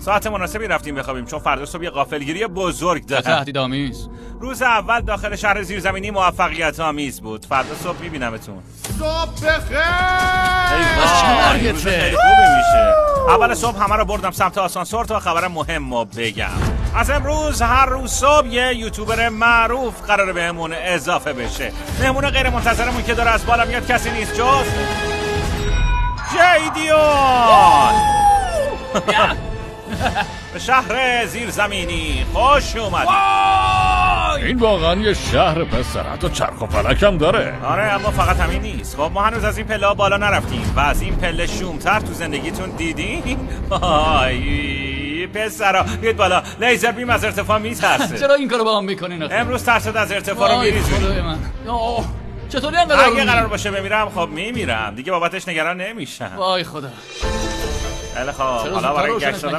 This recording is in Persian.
ساعت مناسبی رفتیم بخوابیم چون فردا صبح یه غافلگیری بزرگ دارم. تهدیدآمیز. روز اول داخل شهر زیرزمینی موفقیت آمیز بود. فردا صبح میبینمتون. صبح بخیر. ای روز خیلی خوبی میشه. اول صبح همه رو بردم سمت آسانسور تا خبر مهم رو بگم. از امروز هر روز صبح یه یوتیوبر معروف قراره بهمون اضافه بشه. مهمون غیر منتظرمون که داره از بالا میاد کسی نیست جز جیدیون. به شهر زیرزمینی خوش اومدید. این واقعا یه شهر پسر، حتی چرخ و فلک هم داره. آره اما فقط همین نیست. خب ما هنوز از این پله ها بالا نرفتیم و از این پله شومتر تو زندگیتون دیدین؟ آی پسرا بیاید بالا. لیزر بیم از ارتفاع میترسه. چرا این کارو با هم میکنین؟ امروز ترسد از ارتفاع رو میریزونی. خدای من. چطوری انقدر اگه قرار باشه بمیرم خب میمیرم دیگه، بابتش نگران نمیشم. وای خدا. خیلی خب حالا برای گشت